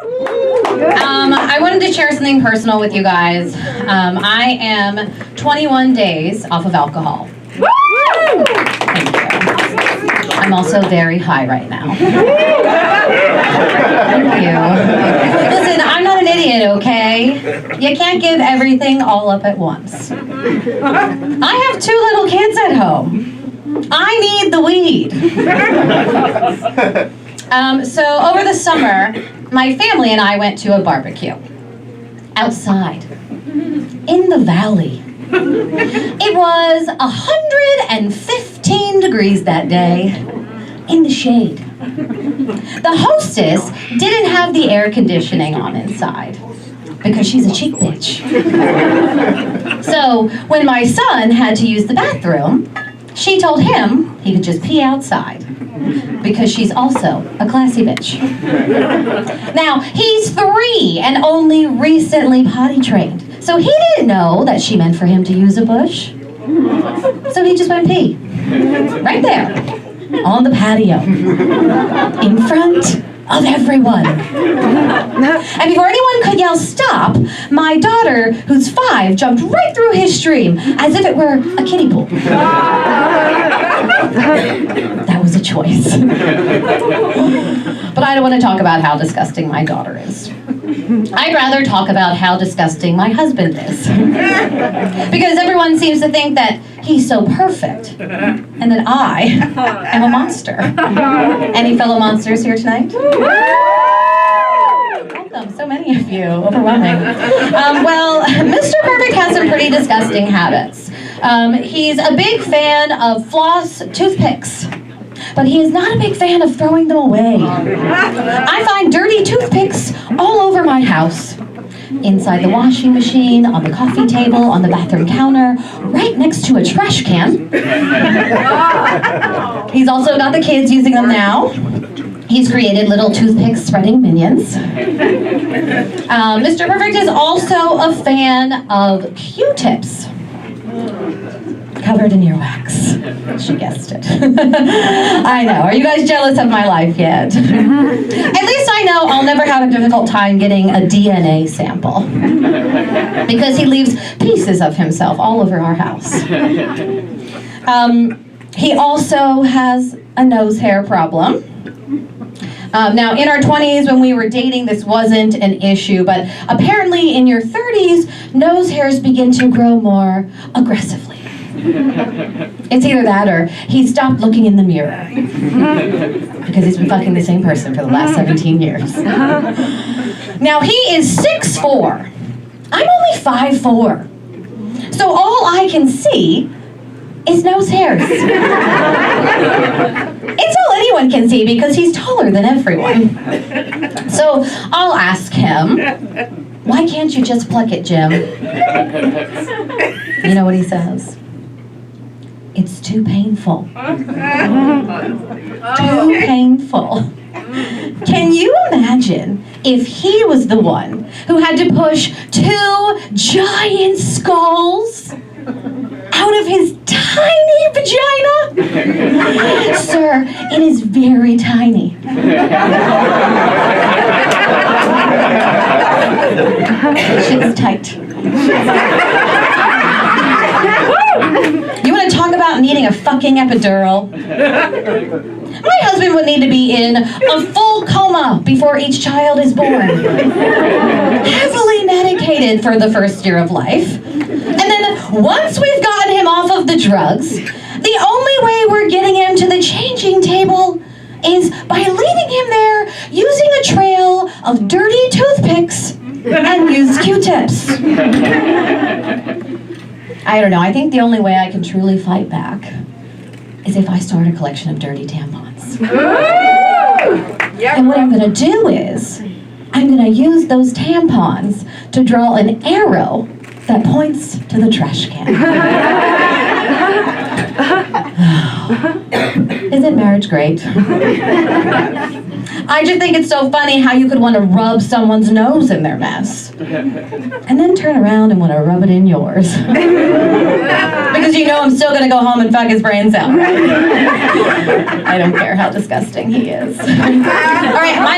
I wanted to share something personal with you guys. I am 21 days off of alcohol. Thank you. I'm also very high right now. Thank you. Listen, I'm not an idiot, okay? You can't give everything all up at once. I have 2 little kids at home. I need the weed. So over the summer, my family and I went to a barbecue. Outside. In the valley. It was 115 degrees that day. In the shade. The hostess didn't have the air conditioning on inside. Because she's a cheap bitch. So when my son had to use the bathroom, she told him he could just pee outside. Because she's also a classy bitch. Now, he's 3 and only recently potty trained. So he didn't know that she meant for him to use a bush. So he just went pee. Right there. On the patio. In front of everyone. And before anyone could yell stop, my daughter, who's 5, jumped right through his stream as if it were a kiddie pool. That was a choice. But I don't want to talk about how disgusting my daughter is. I'd rather talk about how disgusting my husband is. Because everyone seems to think that he's so perfect, and that I am a monster. Any fellow monsters here tonight? Welcome, so many of you, overwhelming. Well, Mr. Perfect has some pretty disgusting habits. He's a big fan of floss toothpicks. But he is not a big fan of throwing them away. I find dirty toothpicks all over my house. Inside the washing machine, on the coffee table, on the bathroom counter, right next to a trash can. He's also got the kids using them now. He's created little toothpick spreading minions. Mr. Perfect is also a fan of Q-tips. Covered in earwax. She guessed it. I know. Are you guys jealous of my life yet? At least I know I'll never have a difficult time getting a DNA sample. Because he leaves pieces of himself all over our house. He also has a nose hair problem. Now, in our 20s, when we were dating, this wasn't an issue, but apparently in your 30s, nose hairs begin to grow more aggressively. It's either that or he stopped looking in the mirror. Because he's been fucking the same person for the last 17 years. Now, he is 6'4". I'm only 5'4". So all I can see is nose hairs. It's all anyone can see because he's taller than everyone. So I'll ask him, why can't you just pluck it, Jim? You know what he says? It's too painful. Too painful. Can you imagine if he was the one who had to push 2 giant skulls out of his tiny vagina? Sir, it is very tiny. Shit's tight. You want to talk about needing a fucking epidural? My husband would need to be in a full coma before each child is born. Heavily medicated for the first year of life. And then once we've gotten him off of the drugs, the only way we're getting him to the changing table is by leaving him there using a trail of dirty toothpicks and used Q-tips. I don't know, I think the only way I can truly fight back is if I start a collection of dirty tampons. And what I'm gonna do is, I'm gonna use those tampons to draw an arrow that points to the trash can. Isn't marriage great? I just think it's so funny how you could want to rub someone's nose in their mess. And then turn around and want to rub it in yours. Because you know I'm still going to go home and fuck his brains out, right? I don't care how disgusting he is. All right, my